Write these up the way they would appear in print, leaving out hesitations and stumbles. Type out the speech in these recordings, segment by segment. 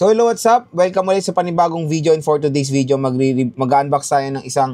So hello, what's up? Welcome ulit sa panibagong video, and for today's video mag-unbox tayo ng isang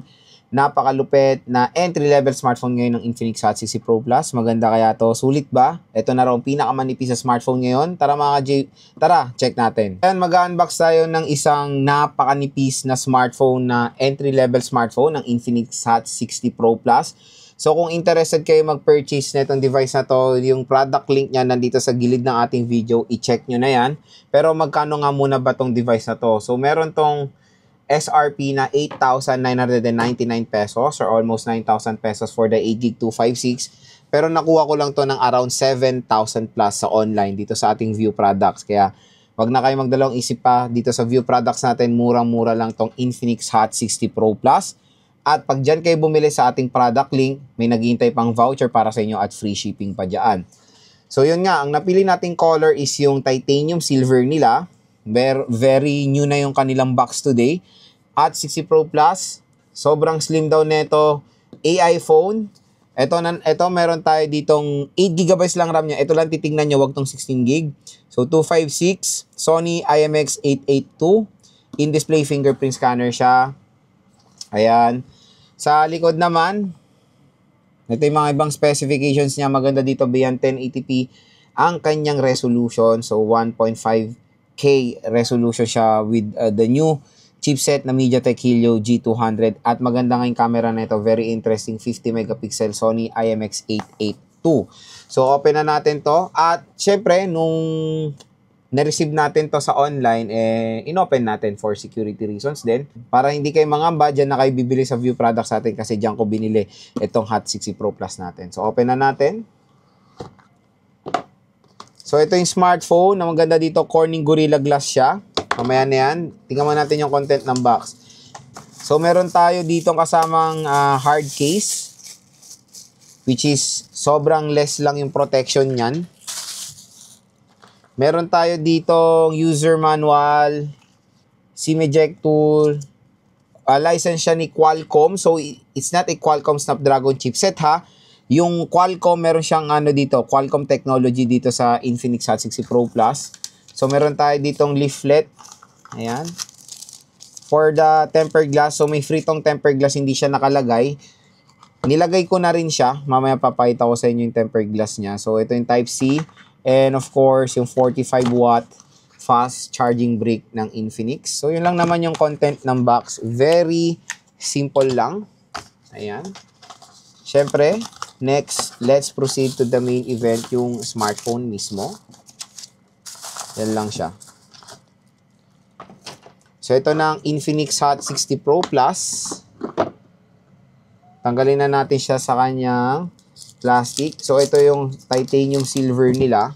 napakalupit na entry-level smartphone ngayon ng Infinix Hot 60 Pro Plus. Maganda kaya to? Sulit ba? Ito na raw ang pinakamanipis sa smartphone ngayon. Tara mga tara, check natin. Ayan, mag-unbox tayo ng isang napakanipis na smartphone na entry-level smartphone ng Infinix Hot 60 Pro Plus. So kung interested kayo mag-purchase na itong device na to, yung product link niya nandito sa gilid ng ating video, i-check nyo na yan. Pero magkano nga muna ba tong device na to? So meron tong SRP na 8,999 pesos or almost 9,000 pesos for the 8GB 256. Pero nakuha ko lang to ng around 7,000 plus sa online dito sa ating View Products. Kaya wag na kayo magdalawang isip pa, dito sa View Products natin, murang-mura lang tong Infinix Hot 60 Pro Plus. At pag dyan kayo bumili sa ating product link, may naghihintay pang voucher para sa inyo at free shipping pa dyan. So yun nga, ang napili nating color is yung titanium silver nila. Very new na yung kanilang box today. At 60 Pro Plus, sobrang slim daw neto. AI phone. Ito meron tayo ditong 8GB lang RAM niya. Ito lang titignan nyo, wag tong 16GB. So 256, Sony IMX882. In-display fingerprint scanner siya. Ayan. Sa likod naman, ito yung mga ibang specifications niya. Maganda dito, beyond 1080p ang kanyang resolution. So 1.5K resolution siya with the new chipset na MediaTek Helio G200. At maganda nga yung camera na ito. Very interesting. 50 megapixel Sony IMX882. So open na natin to. At syempre, nung na-receive natin to sa online, inopen natin for security reasons din. Para hindi kayo mangamba, dyan na kayo bibili sa View Products natin kasi dyan ko binili itong Hot 60 Pro Plus natin. So, open na natin. So, ito yung smartphone na maganda dito. Corning Gorilla Glass siya. Mamaya na yan. Tingnan mo natin yung content ng box. So, meron tayo dito kasamang hard case, which is sobrang less lang yung protection niyan. Meron tayo ditong user manual, SIM eject tool, license siya ni Qualcomm. So, it's not a Qualcomm Snapdragon chipset ha. Yung Qualcomm, meron siyang dito, Qualcomm technology dito sa Infinix Hot 60 Pro Plus. So, meron tayo ditong leaflet. Ayan. For the tempered glass, so may free tong tempered glass, hindi siya nakalagay. Nilagay ko na rin siya. Mamaya papakita ko sa inyo yung tempered glass niya. So, ito yung Type-C. And of course, yung 45 watt fast charging brick ng Infinix. So, yun lang naman yung content ng box. Very simple lang. Ayan. Siyempre, next, let's proceed to the main event, yung smartphone mismo. Yan lang siya. So, ito na ang Infinix Hot 60 Pro Plus. Tanggalin na natin siya sa kanyang plastic. So, ito yung titanium silver nila.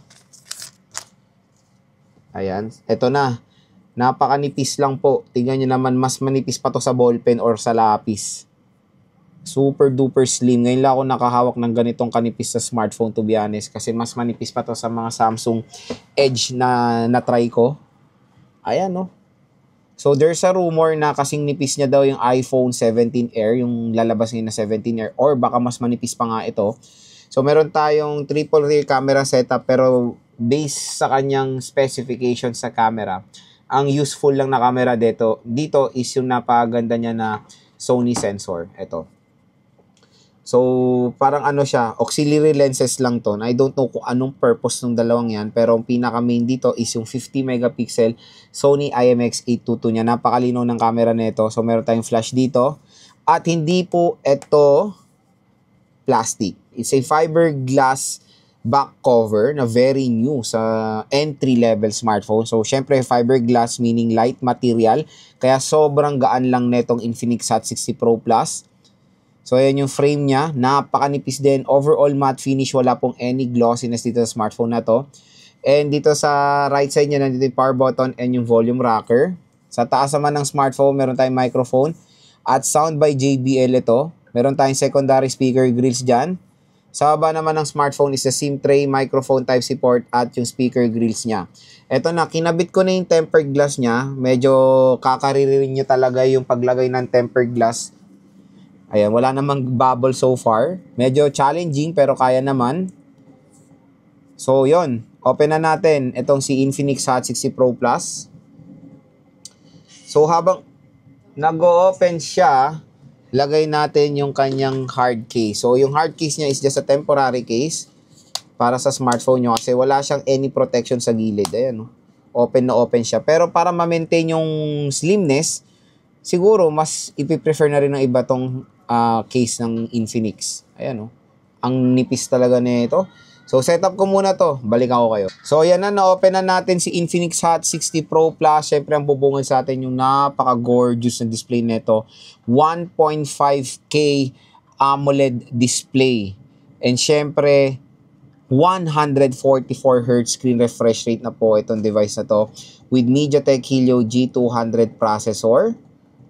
Ayan. Ito na. Napakanipis lang po. Tingnan nyo naman, mas manipis pa to sa ballpen or sa lapis. Super duper slim. Ngayon lang ako nakahawak ng ganitong kanipis sa smartphone, to be honest. Kasi mas manipis pa to sa mga Samsung Edge na na-try ko. Ayan, no. So, there's a rumor na kasing nipis niya daw yung iPhone 17 Air, yung lalabas ngayon na 17 Air, or baka mas manipis pa nga ito. So, meron tayong triple rear camera setup, pero based sa kanyang specification sa camera, ang useful lang na camera dito is yung napaganda niya na Sony sensor. Ito. So, parang siya, auxiliary lenses lang to. I don't know kung anong purpose ng dalawang yan, pero ang pinaka-main dito is yung 50 megapixel Sony IMX822 niya. Napakalinaw ng camera nito. So, meron tayong flash dito. At hindi po ito plastic. It's a fiberglass back cover na very new sa entry-level smartphone. So, syempre, fiberglass meaning light material. Kaya sobrang gaan lang netong Infinix Hot 60 Pro Plus. So, ayan yung frame niya. Napakanipis din. Overall matte finish. Wala pong any glossiness dito sa smartphone na to. And dito sa right side niya, nandito yung power button and yung volume rocker. Sa taas naman ng smartphone, meron tayong microphone. At sound by JBL ito. Meron tayong secondary speaker grills dyan. Sa baba naman ng smartphone is the SIM tray, microphone Type-C port at yung speaker grills niya. Ito na, kinabit ko na yung tempered glass niya. Medyo kakaririn nyo talaga yung paglagay ng tempered glass. Ayan, wala namang bubble so far. Medyo challenging pero kaya naman. So, yon. Open na natin itong si Infinix Hot 60 Pro Plus. So, habang nag-open siya, lagay natin yung kanyang hard case. So, yung hard case niya is just a temporary case para sa smartphone nyo kasi wala siyang any protection sa gilid. Ayan, no? Open na open siya. Pero para ma-maintain yung slimness, siguro mas ipiprefer na rin ng iba tong case ng Infinix. Ayan, no? Ang nipis talaga nito. So, setup ko muna to. Balik ako kayo. So, ayan na. Na-open na natin si Infinix Hot 60 Pro Plus. Siyempre, ang bubungad sa atin yung napaka-gorgeous na display nito. 1.5K AMOLED display. And siyempre, 144Hz screen refresh rate na po itong device na to. With MediaTek Helio G200 processor.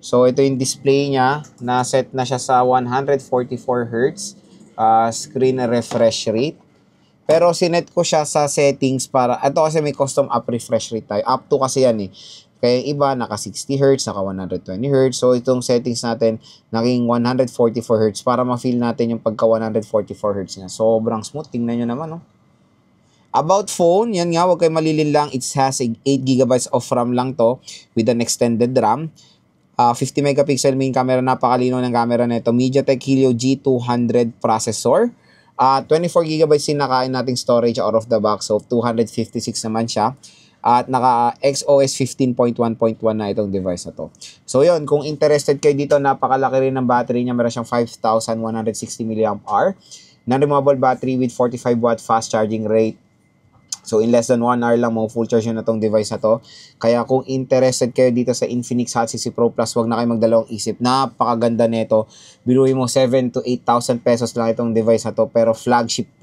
So, ito yung display niya. Na-set na siya sa 144Hz screen refresh rate. Pero sinet ko siya sa settings para, ito kasi may custom up refresh rate tayo. Up to kasi yan eh. Kaya iba, naka 60Hz, naka 120Hz. So, itong settings natin, naging 144Hz para ma-feel natin yung pagka 144Hz niya. Sobrang smooth. Tingnan nyo naman, no? About phone, yan nga, huwag kayo malilin lang. It has 8GB of RAM lang to with an extended RAM. 50 megapixel main camera, napakalino ng camera nito. MediaTek Helio G200 processor. 24GB din nakain nating storage out of the box. So, 256 naman siya. At naka XOS 15.1.1 na itong device na to. So, yun. Kung interested kayo dito, napakalaki rin ng battery niya. Meron siyang 5,160 mAh. Non-removable battery with 45 watt fast charging rate. So, in less than 1 hour lang, full charge na itong device na to. Kaya kung interested kayo dito sa Infinix Hot 60 Pro Plus, wag na kayo magdalawang isip. Napakaganda nito. Biruin mo 7,000 to 8,000 pesos lang itong device na to. Pero flagship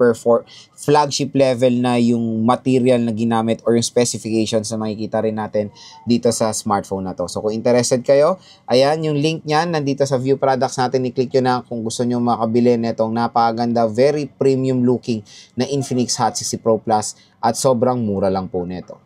level na yung material na ginamit or yung specifications na makikita rin natin dito sa smartphone na to. So, kung interested kayo, ayan, yung link niyan, nandito sa view products natin. I-click nyo na kung gusto nyo makabili netong napakaganda, very premium looking na Infinix Hot 60 Pro Plus. At sobrang mura lang po nito.